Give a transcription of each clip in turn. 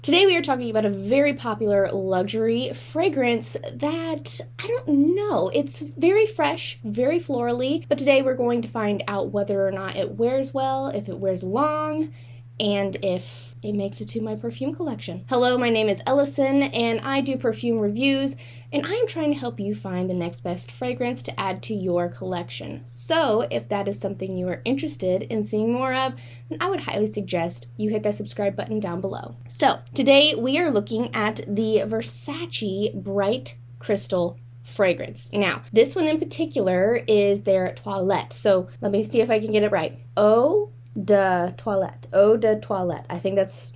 Today we are talking about a very popular luxury fragrance that, I don't know, it's very fresh, very florally, but today we're going to find out whether or not it wears well, if it wears long, and if it makes it to my perfume collection. Hello, my name is Ellison, and I do perfume reviews, and I am trying to help you find the next best fragrance to add to your collection. So, if that is something you are interested in seeing more of, then I would highly suggest you hit that subscribe button down below. So, today we are looking at the Versace Bright Crystal fragrance. Now, this one in particular is their toilette. So, let me see if I can get it right. Eau de toilette. Eau de toilette. I think that's,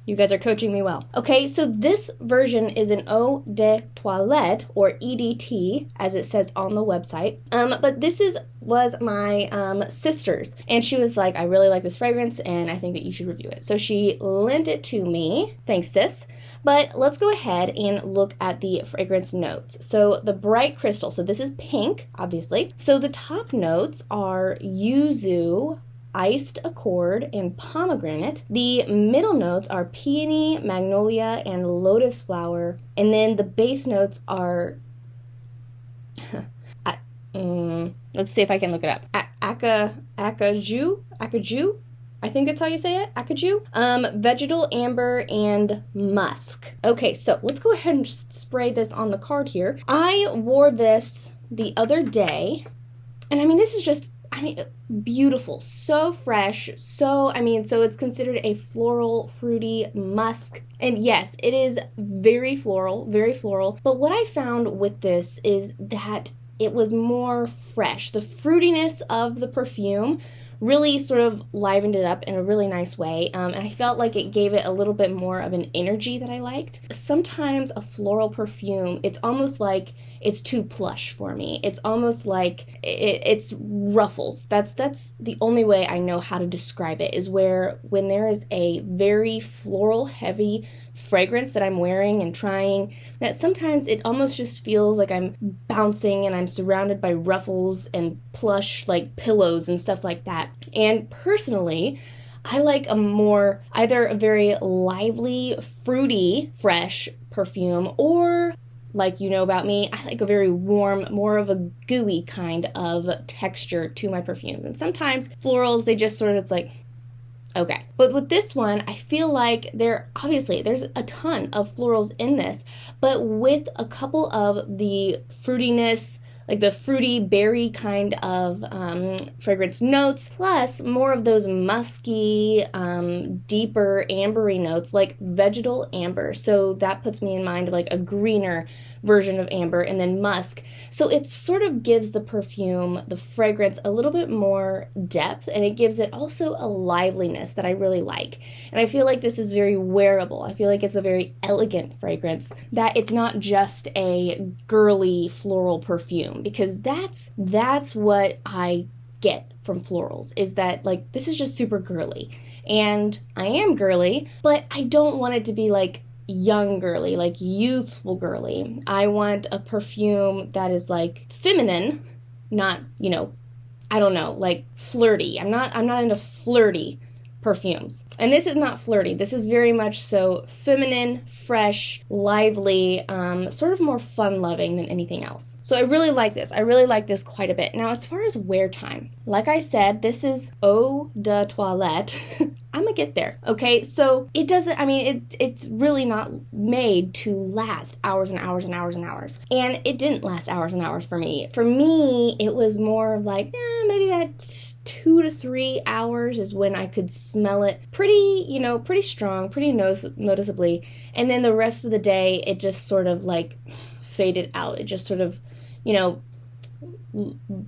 you guys are coaching me well. Okay, so this version is an eau de toilette, or EDT, as it says on the website. But this was my sister's, and she was like, I really like this fragrance, and I think that you should review it. So she lent it to me. Thanks, sis. But let's go ahead and look at the fragrance notes. So the Bright Crystal, so this is pink, obviously. So the top notes are yuzu, iced accord, and pomegranate. The middle notes are peony, magnolia, and lotus flower. And then the base notes are, let's see if I can look it up. Acajou? I think that's how you say it, acajou. Vegetal amber and musk. Okay, so let's go ahead and just spray this on the card here. I wore this the other day, and I mean, this is just, beautiful, so fresh, so it's considered a floral, fruity musk. And yes, it is very floral, but what I found with this is that it was more fresh. The fruitiness of the perfume really sort of livened it up in a really nice way, and I felt like it gave it a little bit more of an energy that I liked. Sometimes a floral perfume, it's almost like it's too plush for me. It's almost like it's ruffles. That's the only way I know how to describe it, is when there is a very floral heavy fragrance that I'm wearing and trying, that sometimes it almost just feels like I'm bouncing and I'm surrounded by ruffles and plush like pillows and stuff like that. And personally, I like either a very lively, fruity, fresh perfume, or, like you know about me, I like a very warm, more of a gooey kind of texture to my perfumes. And sometimes florals, they just sort of, it's like, okay. But with this one, I feel like there's a ton of florals in this, but with a couple of the fruitiness, like the fruity berry kind of fragrance notes, plus more of those musky, deeper ambery notes, like vegetal amber. So that puts me in mind of like a greener version of amber, and then musk. So it sort of gives the perfume, the fragrance, a little bit more depth, and it gives it also a liveliness that I really like. And I feel like this is very wearable. I feel like it's a very elegant fragrance, that it's not just a girly floral perfume, because that's what I get from florals, is that like this is just super girly. And I am girly, but I don't want it to be like young girly, like youthful girly. I want a perfume that is like feminine, not, I don't know, like flirty. I'm not into flirty perfumes. And this is not flirty. This is very much so feminine, fresh, lively, sort of more fun-loving than anything else. So I really like this. I really like this quite a bit. Now, as far as wear time, like I said, this is eau de toilette. I'm gonna get there, okay? So it doesn't, it's really not made to last hours and hours and hours and hours. And it didn't last hours and hours for me. For me, it was more like, maybe that 2 to 3 hours is when I could smell it pretty strong, pretty noticeably. And then the rest of the day, it just sort of like faded out. It just sort of,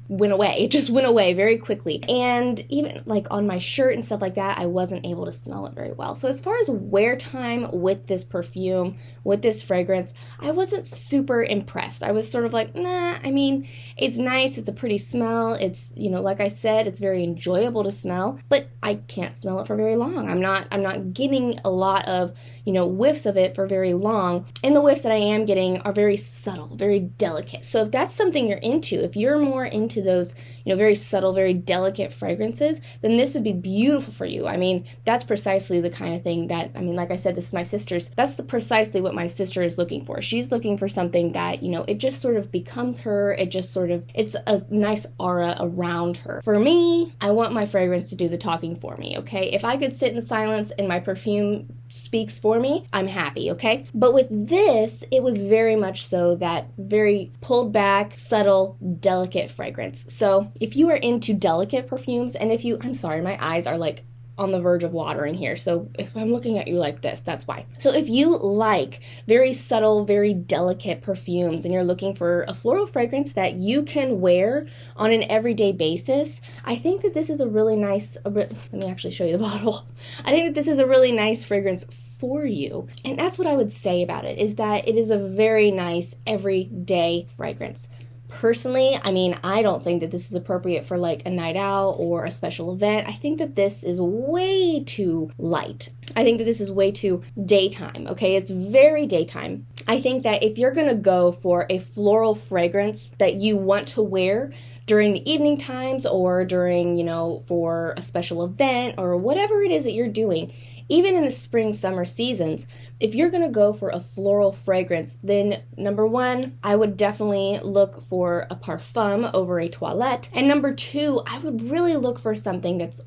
went away. It just went away very quickly. And even like on my shirt and stuff like that, I wasn't able to smell it very well. So as far as wear time with this perfume, with this fragrance, I wasn't super impressed. I was sort of like, nah, it's nice. It's a pretty smell. It's, like I said, it's very enjoyable to smell, but I can't smell it for very long. I'm not getting a lot of, whiffs of it for very long. And the whiffs that I am getting are very subtle, very delicate. So if that's something you're into, if you're more into those, very subtle, very delicate fragrances, then this would be beautiful for you. I mean, that's precisely the kind of thing that, like I said, this is my sister's, that's precisely what my sister is looking for. She's looking for something that, it just sort of becomes her, it's a nice aura around her. For me, I want my fragrance to do the talking for me, okay? If I could sit in silence and my perfume speaks for me, I'm happy, okay? But with this, it was very much so that very pulled back, subtle, delicate fragrance. So if you are into delicate perfumes, and I'm sorry, my eyes are like on the verge of watering here, so if I'm looking at you like this, that's why. So if you like very subtle, very delicate perfumes and you're looking for a floral fragrance that you can wear on an everyday basis, I think that this is a really nice, let me actually show you the bottle. I think that this is a really nice fragrance for you. And that's what I would say about it, is that it is a very nice everyday fragrance. Personally, I don't think that this is appropriate for like a night out or a special event. I think that this is way too light. I think that this is way too daytime, okay? It's very daytime. I think that if you're gonna go for a floral fragrance that you want to wear during the evening times or during, for a special event or whatever it is that you're doing, even in the spring, summer seasons, if you're going to go for a floral fragrance, then number one, I would definitely look for a parfum over a toilette. And number two, I would really look for something that's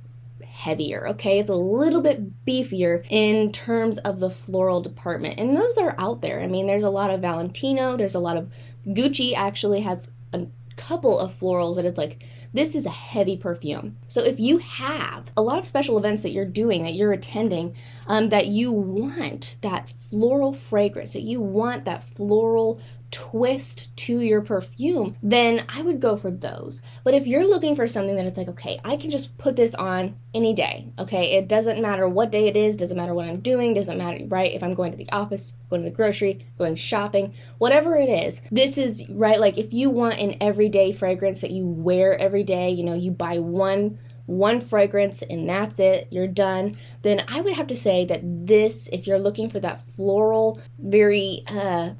heavier, okay? It's a little bit beefier in terms of the floral department. And those are out there. There's a lot of Valentino, there's a lot of Gucci actually has a couple of florals that it's like, this is a heavy perfume. So if you have a lot of special events that you're doing, that you're attending, that you want that floral fragrance, that you want that floral twist to your perfume, then I would go for those. But if you're looking for something that it's like, okay, I can just put this on any day, okay? It doesn't matter what day it is, doesn't matter what I'm doing, doesn't matter, right? If I'm going to the office, going to the grocery, going shopping, whatever it is, this is, right, like if you want an everyday fragrance that you wear every day, you buy one fragrance and that's it, you're done, then I would have to say that this, if you're looking for that floral, very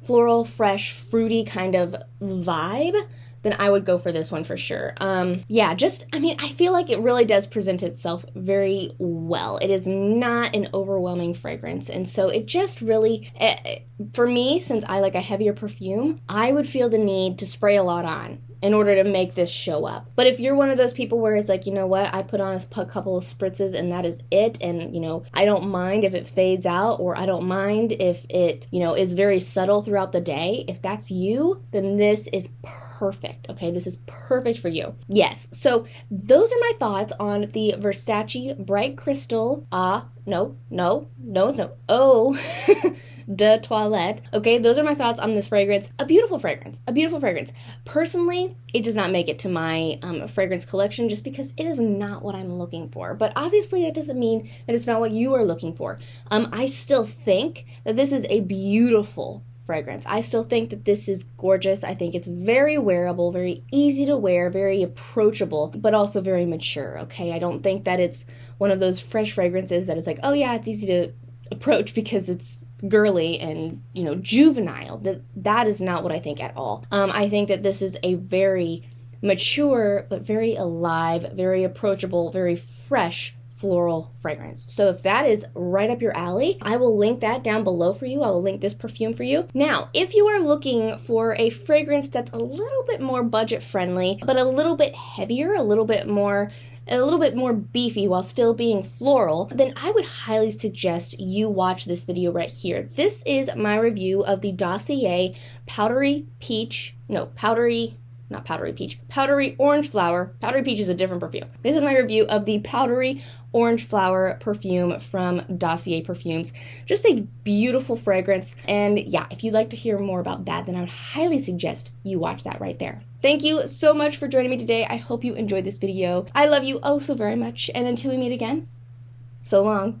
floral, fresh, fruity kind of vibe, then I would go for this one for sure. I feel like it really does present itself very well. It is not an overwhelming fragrance. And so it just really, for me, since I like a heavier perfume, I would feel the need to spray a lot on in order to make this show up. But if you're one of those people where it's like, you know what, I put on a couple of spritzes and that is it, and I don't mind if it fades out, or I don't mind if it, is very subtle throughout the day, if that's you, then this is perfect, okay? This is perfect for you. Yes, so those are my thoughts on the Versace Bright Crystal, de Toilette. Okay, those are my thoughts on this fragrance. A beautiful fragrance. Personally, it does not make it to my fragrance collection just because it is not what I'm looking for. But obviously, that doesn't mean that it's not what you are looking for. I still think that this is a beautiful fragrance. I still think that this is gorgeous. I think it's very wearable, very easy to wear, very approachable, but also very mature, okay? I don't think that it's one of those fresh fragrances that it's like, oh yeah, it's easy to approach because it's girly and juvenile. That is not what I think at all. I think that this is a very mature but very alive, very approachable, very fresh floral fragrance. So if that is right up your alley, I will link that down below for you. I will link this perfume for you. Now, if you are looking for a fragrance that's a little bit more budget friendly, but a little bit heavier, a little bit more beefy while still being floral, then I would highly suggest you watch this video right here. This is my review of the Dossier Powdery Orange Flower. Powdery Peach is a different perfume. This is my review of the Powdery Orange Flower perfume from Dossier Perfumes. Just a beautiful fragrance. And yeah, if you'd like to hear more about that, then I would highly suggest you watch that right there. Thank you so much for joining me today. I hope you enjoyed this video. I love you oh so very much. And until we meet again, so long.